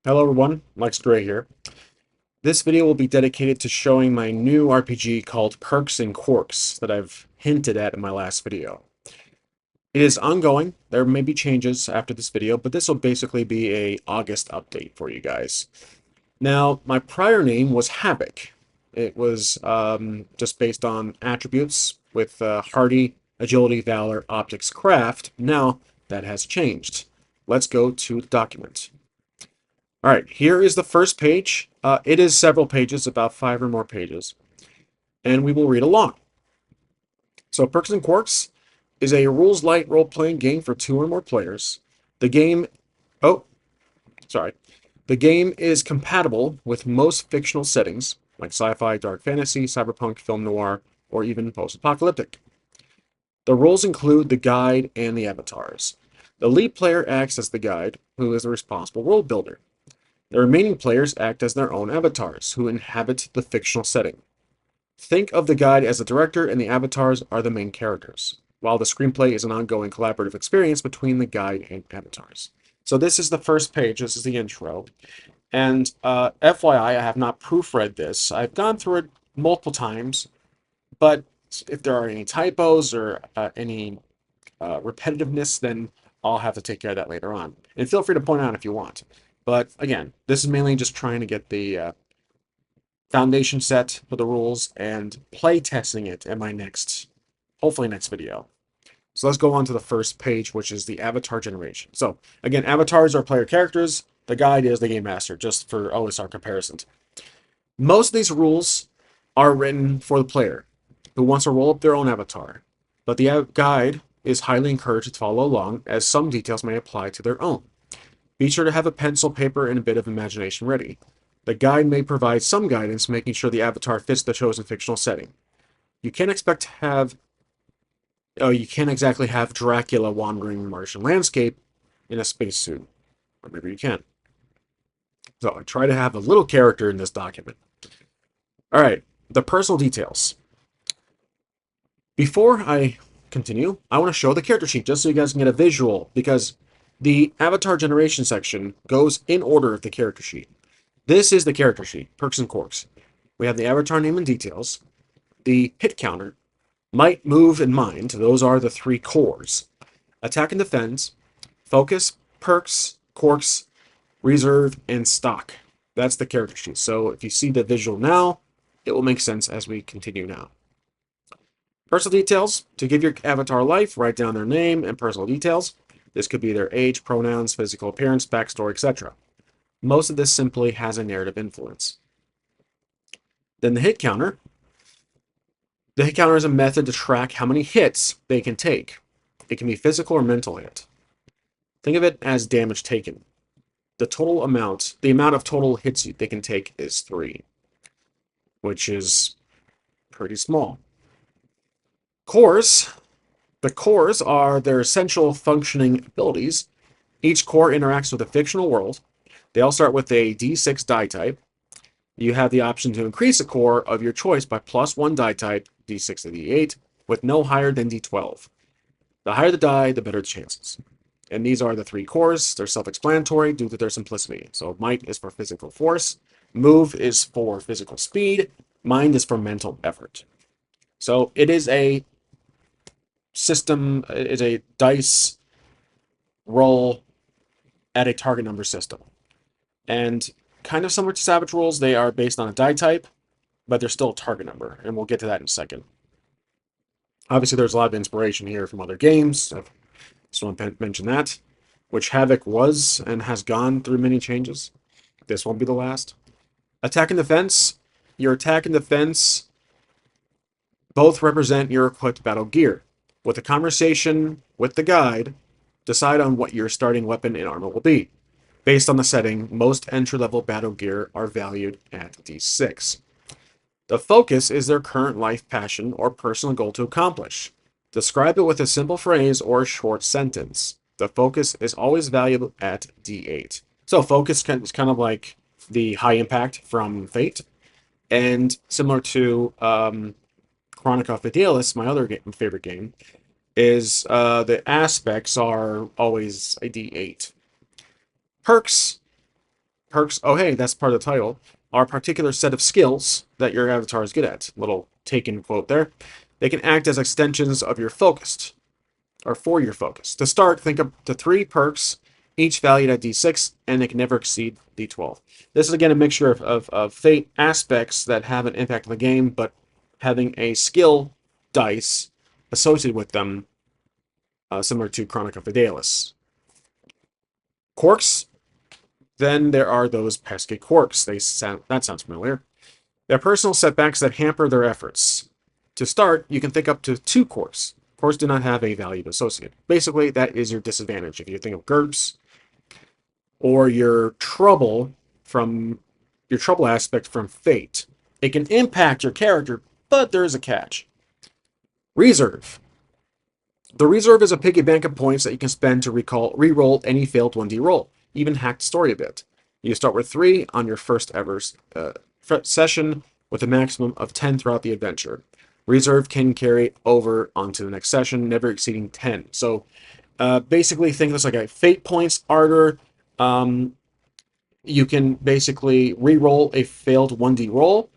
Hello everyone, Mike Stray here. This video will be dedicated to showing my new RPG called Quirks and Quirks that I've hinted at in my last video. It is ongoing, there may be changes after this video, but this will basically be a August update for you guys. Now, my prior name was Havoc. It was just based on attributes with Hardy, Agility, Valor, Optics, Craft. Now, that has changed. Let's go to the document. All right, here is the first page. It is several pages, about 5 or more pages, and we will read along. So, Perks and Quirks is a rules light role playing game for 2 or more players. The game, oh, sorry. The game is compatible with most fictional settings like sci fi, dark fantasy, cyberpunk, film noir, or even post apocalyptic. The roles include the guide and the avatars. The lead player acts as the guide, who is the responsible world builder. The remaining players act as their own avatars, who inhabit the fictional setting. Think of the guide as the director, and the avatars are the main characters, while the screenplay is an ongoing collaborative experience between the guide and avatars. So this is the first page, this is the intro, and FYI, I have not proofread this. I've gone through it multiple times, but if there are any typos or any repetitiveness, then I'll have to take care of that later on. And feel free to point out if you want. But again, this is mainly just trying to get the foundation set for the rules and play testing it in my hopefully next video. So let's go on to the first page, which is the avatar generation. So again, avatars are player characters. The guide is the game master, just for OSR comparisons. Most of these rules are written for the player who wants to roll up their own avatar, but the guide is highly encouraged to follow along, as some details may apply to their own. Be sure to have a pencil, paper, and a bit of imagination ready. The guide may provide some guidance, making sure the avatar fits the chosen fictional setting. You can't expect to have you can't exactly have Dracula wandering the Martian landscape in a spacesuit. Or maybe you can. So I try to have a little character in this document. All right, the personal details. Before I continue, I want to show the character sheet just so you guys can get a visual, because the avatar generation section goes in order of the character sheet. This is the character sheet, Perks and Quirks. We have the avatar name and details, the hit counter, might, move, and mind. Those are the 3 cores. Attack and defense, focus, perks, quirks, reserve, and stock. That's the character sheet. So if you see the visual now, it will make sense as we continue now. Personal details. To give your avatar life, write down their name and personal details. This could be their age, pronouns, physical appearance, backstory, etc. Most of this simply has a narrative influence. Then the hit counter. The hit counter is a method to track how many hits they can take. It can be physical or mental hit. Think of it as damage taken. The amount of total hits they can take is 3, which is pretty small. Cores. The cores are their essential functioning abilities. Each core interacts with a fictional world. They all start with a D6 die type. You have the option to increase a core of your choice by +1 die type, D6 to D8, with no higher than D12. The higher the die, the better the chances. And these are the 3 cores. They're self-explanatory due to their simplicity. So might is for physical force, move is for physical speed, mind is for mental effort. So it is a system, is a dice roll at a target number system. And kind of similar to Savage Rules, they are based on a die type, but they're still a target number, and we'll get to that in a second. Obviously, there's a lot of inspiration here from other games. I just want to mention that, which Havoc was and has gone through many changes. This won't be the last. Attack and defense. Your attack and defense both represent your equipped battle gear. With a conversation with the guide, decide on what your starting weapon and armor will be. Based on the setting, most entry-level battle gear are valued at D6. The focus is their current life passion or personal goal to accomplish. Describe it with a simple phrase or a short sentence. The focus is always valued at D8. So focus is kind of like the high impact from Fate, and similar to Chronica Fidelis, my other favorite game, is the aspects are always a D8. Perks perks, oh hey, that's part of the title, are a particular set of skills that your avatar is good at. Little taken quote there. They can act as extensions of your focus, or for your focus. To start, think up to 3 perks, each valued at d6, and they can never exceed d12. This is again a mixture of fate aspects that have an impact on the game, but having a skill dice associated with them, similar to Chronica Fidelis. Quirks, then there are those pesky quirks. That sounds familiar. They're personal setbacks that hamper their efforts. To start, you can think up to 2 quirks. Quirks do not have a value associated. Basically, that is your disadvantage. If you think of GURPS or your trouble aspect from fate, it can impact your character, but there is a catch. Reserve. The reserve is a piggy bank of points that you can spend to re-roll any failed 1D roll, even hack the story a bit. You start with 3 on your first ever session with a maximum of 10 throughout the adventure. Reserve can carry over onto the next session, never exceeding 10. So basically think of this like a fate points ardor. You can basically re-roll a failed 1D roll.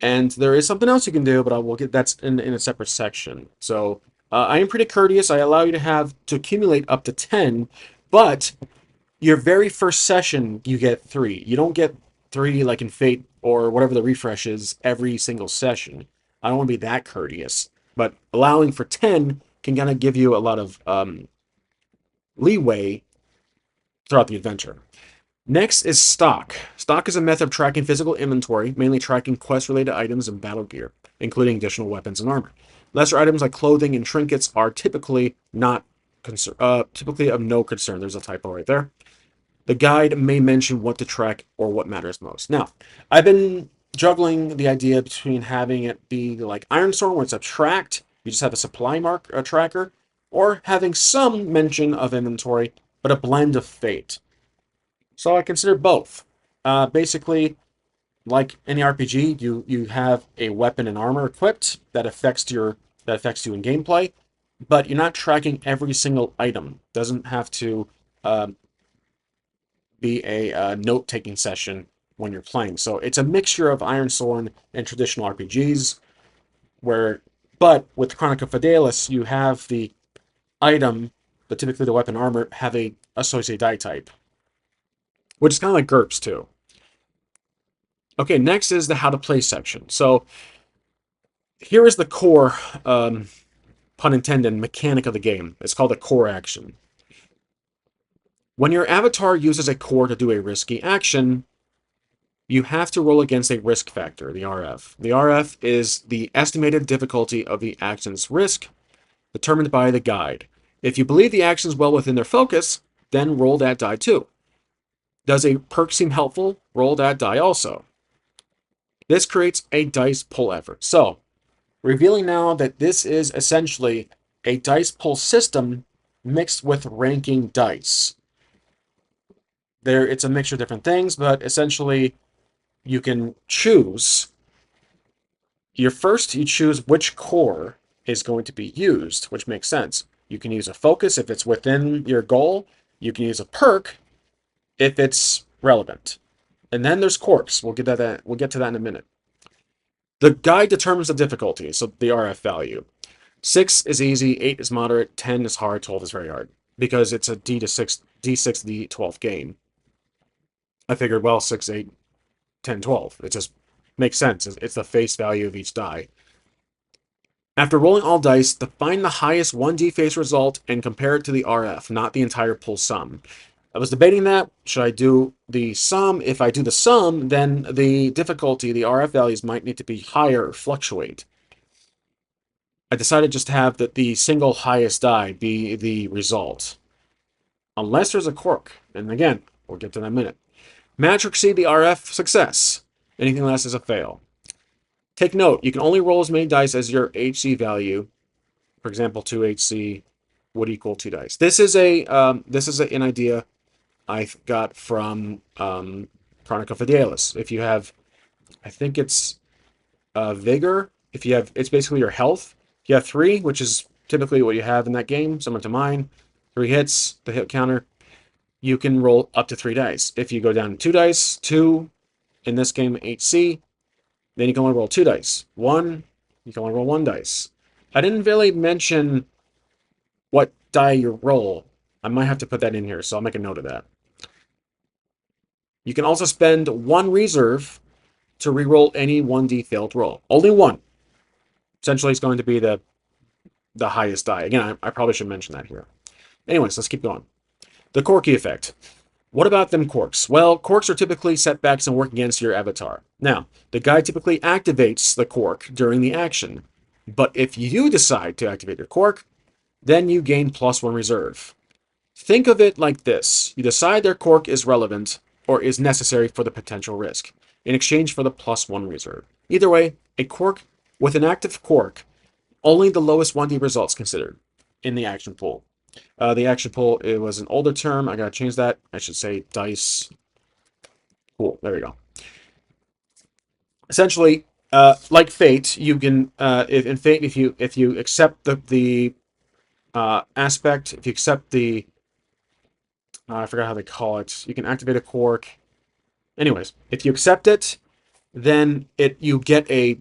And there is something else you can do, but I will get that's in a separate section. So I am pretty courteous. I allow you to accumulate up to 10, but your very first session you get 3. You don't get 3 like in Fate or whatever the refresh is every single session. I don't want to be that courteous, but allowing for 10 can kind of give you a lot of leeway throughout the adventure. Next is stock. Stock is a method of tracking physical inventory, mainly tracking quest-related items and battle gear, including additional weapons and armor. Lesser items like clothing and trinkets are typically of no concern. There's a typo right there. The guide may mention what to track or what matters most. Now, I've been juggling the idea between having it be like Iron Sword, where it's abstract, you just have a supply mark tracker, or having some mention of inventory, but a blend of Fate. So I consider both. Basically, like any RPG, you have a weapon and armor equipped that affects you in gameplay, but you're not tracking every single item. Doesn't have to be a note-taking session when you're playing. So it's a mixture of Iron Sword and traditional RPGs, but with Chronica Fidelis, you have the item, but typically the weapon armor, have a associated die type, which is kind of like GURPS too. Okay, next is the how to play section. So here is the core, pun intended, mechanic of the game. It's called a core action. When your avatar uses a core to do a risky action, you have to roll against a risk factor, the RF. The RF is the estimated difficulty of the action's risk, determined by the guide. If you believe the action is well within their focus, then roll that die too. Does a perk seem helpful? Roll that die also. This creates a dice pull effort. So, revealing now that this is essentially a dice pull system mixed with ranking dice. It's a mixture of different things, but essentially you can choose. You choose which core is going to be used, which makes sense. You can use a focus if it's within your goal. You can use a perk if it's relevant. And then there's quirks. We'll get to that in a minute. The guide determines the difficulty, so the RF value. 6 is easy, 8 is moderate, 10 is hard, 12 is very hard. Because it's a D6, D12 game. I figured, well, 6, 8, 10, 12. It just makes sense. It's the face value of each die. After rolling all dice, find the highest 1D face result and compare it to the RF, not the entire pull sum. I was debating that. Should I do the sum? If I do the sum, then the difficulty, the RF values might need to be higher or fluctuate. I decided just to have the single highest die be the result. Unless there's a quirk. And again, we'll get to that in a minute. Match or exceed the RF, success. Anything less is a fail. Take note, you can only roll as many dice as your HC value. For example, 2 HC would equal 2 dice. This is an idea I got from Chronica Fidelis. If you have, I think it's vigor. It's basically your health. If you have 3, which is typically what you have in that game, similar to mine, 3 hits, the hit counter. you can roll up to 3 dice. If you go down to 2 dice, 2, in this game, HC, then you can only roll 2 dice. 1, you can only roll 1 dice. I didn't really mention what die you roll. I might have to put that in here, so I'll make a note of that. You can also spend 1 reserve to reroll any 1d failed roll. Only 1. Essentially, it's going to be the highest die. Again, I probably should mention that here. Anyways, let's keep going. The Corky effect. What about them quirks? Well, quirks are typically setbacks and work against your avatar. Now, the guide typically activates the quirk during the action, but if you decide to activate your quirk, then you gain +1 reserve. Think of it like this. You decide their quirk is relevant or is necessary for the potential risk, in exchange for the +1 reserve. Either way, a quirk with an active quirk, only the lowest 1d results considered in the action pool. The action pool, it was an older term. I gotta change that. I should say dice pool. There we go. Essentially, like Fate, you can in Fate, if you accept the aspect, if you accept the I forgot how they call it. You can activate a quirk. Anyways, if you accept it, then you get a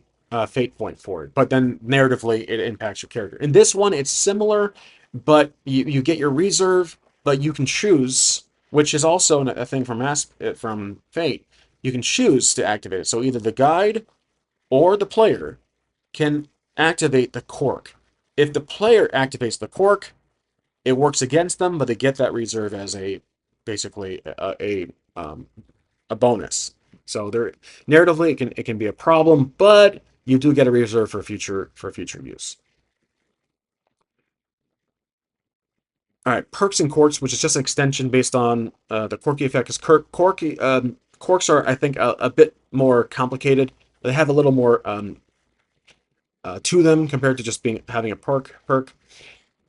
fate point for it. But then narratively, it impacts your character. In this one, it's similar, but you get your reserve, but you can choose, which is also a thing from Fate. You can choose to activate it. So either the guide or the player can activate the quirk. If the player activates the quirk, it works against them, but they get that reserve as basically a bonus. So there, narratively, it can be a problem, but you do get a reserve for future use. All right, perks and quirks, which is just an extension based on the quirky effect. Because quirks are, I think, a bit more complicated. They have a little more to them compared to just having a perk.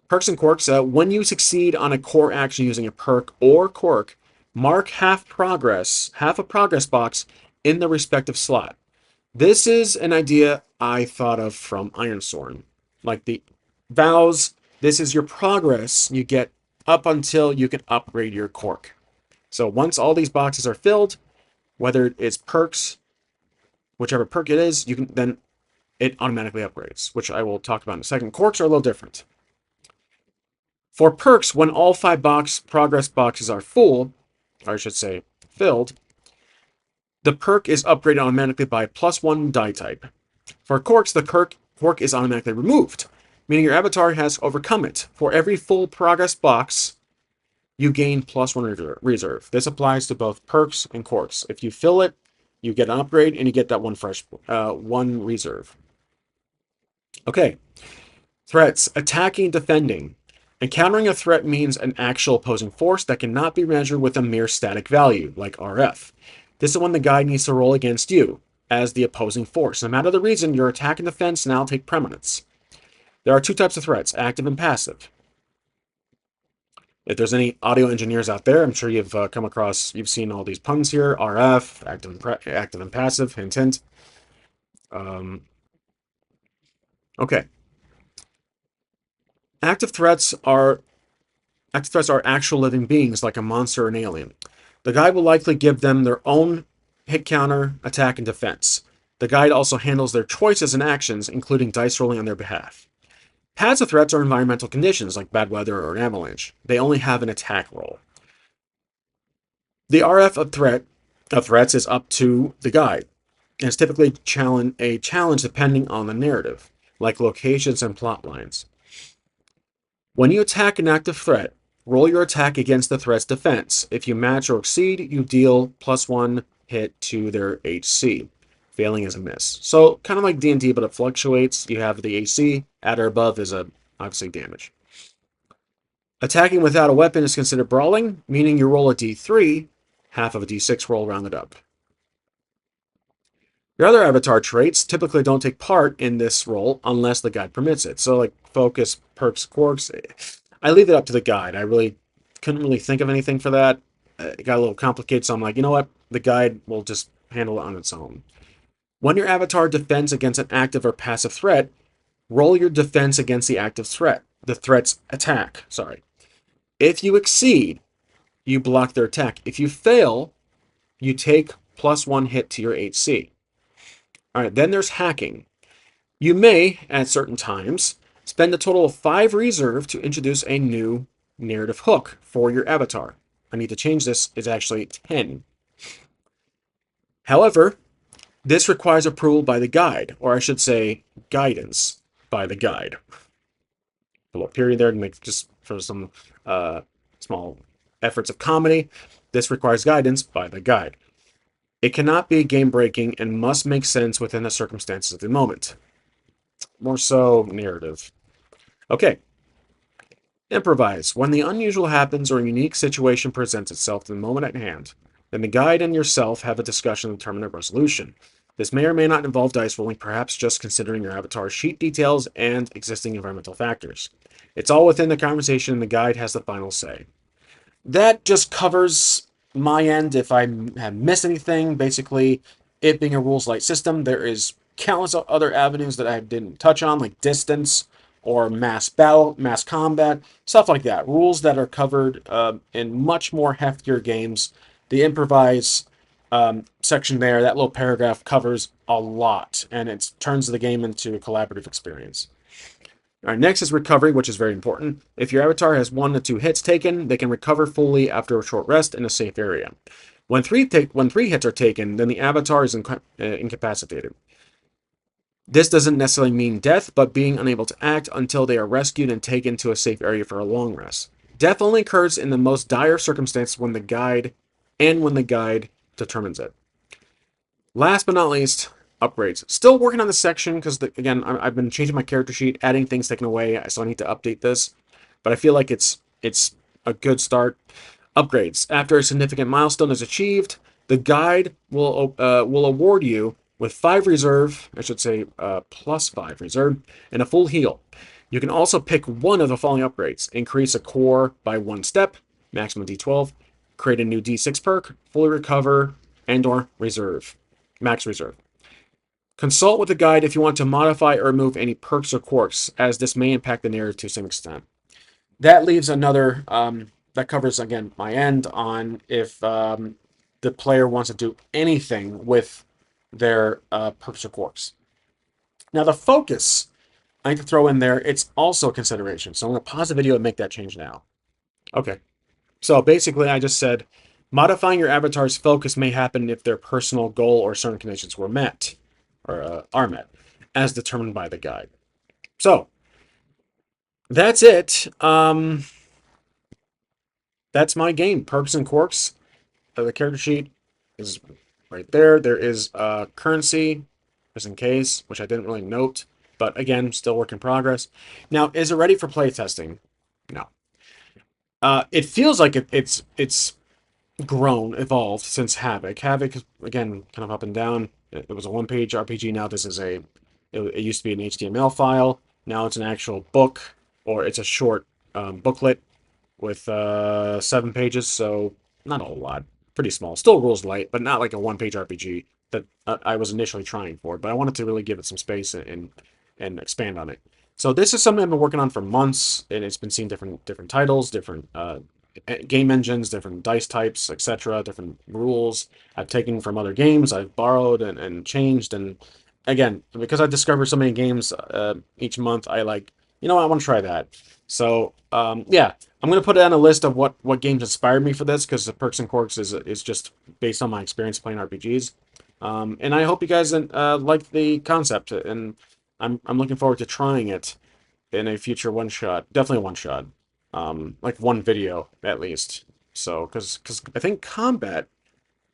Perks and quirks. When you succeed on a core action using a perk or quirk, mark half a progress box in the respective slot. This is an idea I thought of from Ironsworn. Like the vows, this is your progress you get up until you can upgrade your quirk. So once all these boxes are filled, whether it's perks, whichever perk it is, then it automatically upgrades, which I will talk about in a second. Quirks are a little different. For perks, when all 5 progress boxes are full, or I should say filled, the perk is upgraded automatically by +1 die type. For quirks, the quirk is automatically removed, meaning your avatar has overcome it. For every full progress box, you gain +1 reserve. This applies to both perks and quirks. If you fill it, you get an upgrade, and you get that one reserve. Okay. Threats. Attacking, defending. Encountering a threat means an actual opposing force that cannot be measured with a mere static value, like RF. This is when the guide needs to roll against you as the opposing force. No matter the reason, your attack and defense now take preeminence. There are 2 types of threats, active and passive. If there's any audio engineers out there, I'm sure you've you've seen all these puns here. RF, active and passive, hint, hint. Okay. Active threats are actual living beings, like a monster or an alien. The guide will likely give them their own hit counter, attack, and defense. The guide also handles their choices and actions, including dice rolling on their behalf. Passive threats are environmental conditions, like bad weather or an avalanche. They only have an attack roll. The RF of threats is up to the guide, and it's typically a challenge depending on the narrative, like locations and plot lines. When you attack an active threat, roll your attack against the threat's defense. If you match or exceed, you deal +1 hit to their HC. Failing is a miss. So kind of like D&D, but it fluctuates. You have the AC, at or above is obviously damage. Attacking without a weapon is considered brawling, meaning you roll a D3, half of a D6 roll rounded up. Your other avatar traits typically don't take part in this roll unless the guide permits it. So like focus, perks, quirks, I leave it up to the guide. I really couldn't really think of anything for that. It got a little complicated, so I'm like, you know what? The guide will just handle it on its own. When your avatar defends against an active or passive threat, roll your defense against the active threat, the threat's attack, sorry. If you exceed, you block their attack. If you fail, you take +1 hit to your HC. All right, then there's hacking. You may, at certain times, spend a total of 5 reserve to introduce a new narrative hook for your avatar. I need to change this, it's actually 10. However, this requires approval by the guide, or I should say, guidance by the guide. A little period there to make just for some small efforts of comedy. This requires guidance by the guide. It cannot be game breaking and must make sense within the circumstances of the moment. More so, narrative. Okay. Improvise. When the unusual happens or a unique situation presents itself in the moment at hand, then the guide and yourself have a discussion to determine a resolution. This may or may not involve dice rolling, perhaps just considering your avatar's sheet details and existing environmental factors. It's all within the conversation, and the guide has the final say. That just covers my end. If I have missed anything, basically, it being a rules light system, there is countless other avenues that I didn't touch on, like distance or mass battle, mass combat, stuff like that. Rules that are covered in much more heftier games. The improvise section there, that little paragraph covers a lot, and it turns the game into a collaborative experience. All right, next is recovery, which is very important. If your avatar has 1 to 2 hits taken, they can recover fully after a short rest in a safe area. When 3 hits are taken, then the avatar is incapacitated. This doesn't necessarily mean death, but being unable to act until they are rescued and taken to a safe area for a long rest. Death only occurs in the most dire circumstances when the guide determines it. Last but not least, upgrades. Still working on this section because, again, I've been changing my character sheet, adding things taken away, so I need to update this. But I feel like it's a good start. Upgrades. After a significant milestone is achieved, the guide will award you with 5 reserve, I should say +5 reserve, and a full heal. You can also pick one of the following upgrades. Increase a core by 1 step, maximum D12. Create a new D6 perk, fully recover, and or reserve. Max reserve. Consult with the guide if you want to modify or remove any perks or quirks, as this may impact the narrative to some extent. That leaves another, that covers, again, my end on if the player wants to do anything with their perks or quirks. Now, the focus, I need to throw in there, it's also a consideration. So I'm going to pause the video and make that change now. Okay. So basically, I just said, modifying your avatar's focus may happen if their personal goal or certain conditions were met, or are met, as determined by the guide. So, that's it. That's my game, Perks and Quirks. The character sheet is right there. There is currency, just in case, which I didn't really note. But again, still work in progress. Now, is it ready for playtesting? No. It feels like it's grown, evolved since Havoc. Havoc, again, kind of up and down. It was a one-page RPG. Now this is it used to be an HTML file. Now it's an actual book, or it's a short booklet with 7 pages, so not a whole lot. Pretty small. Still rules light, but not like a one-page RPG that I was initially trying for. But I wanted to really give it some space and expand on it. So this is something I've been working on for months, and it's been seeing different titles, different game engines, different dice types, etc., different rules I've taken from other games, I've borrowed and changed. And again, because I discover so many games each month, I like, I want to try that. So yeah, I'm going to put it on a list of what games inspired me for this, because the Perks and Quirks is just based on my experience playing RPGs. And I hope you guys like the concept, and I'm looking forward to trying it in a future one-shot. Definitely a one-shot. Like one video, at least. So, because I think combat,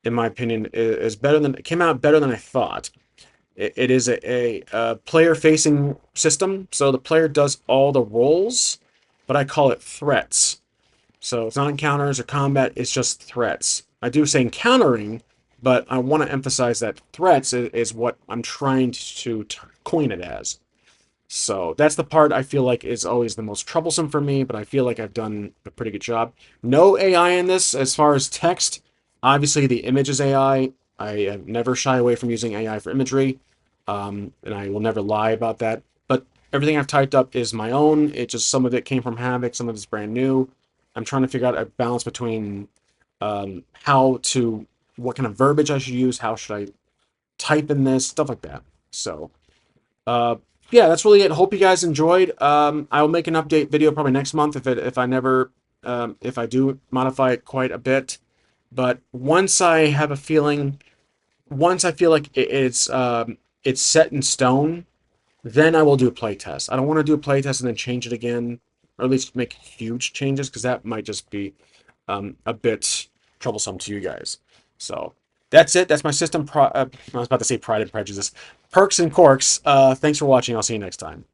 in my opinion, is better than... It came out better than I thought. It is a player-facing system, so the player does all the roles, but I call it threats. So it's not encounters or combat, it's just threats. I do say encountering, but I want to emphasize that threats is what I'm trying to coin it as. So that's the part I feel like is always the most troublesome for me, but I feel like I've done a pretty good job. No AI in this as far as text. Obviously, the image is AI. I have never shy away from using AI for imagery, and I will never lie about that. But everything I've typed up is my own. It just, some of it came from Havoc, some of it's brand new. I'm trying to figure out a balance between how to, what kind of verbiage I should use, how should I type in this, stuff like that. So, uh, yeah, that's really it. Hope you guys enjoyed. I'll make an update video probably next month if I never if I do modify it quite a bit. But once I have a feeling, once I feel like it's set in stone, then I will do a play test. I don't want to do a play test and then change it again, or at least make huge changes, because that might just be a bit troublesome to you guys. So that's it. That's my system. I was about to say Pride and Prejudice. Perks and Corks. Thanks for watching. I'll see you next time.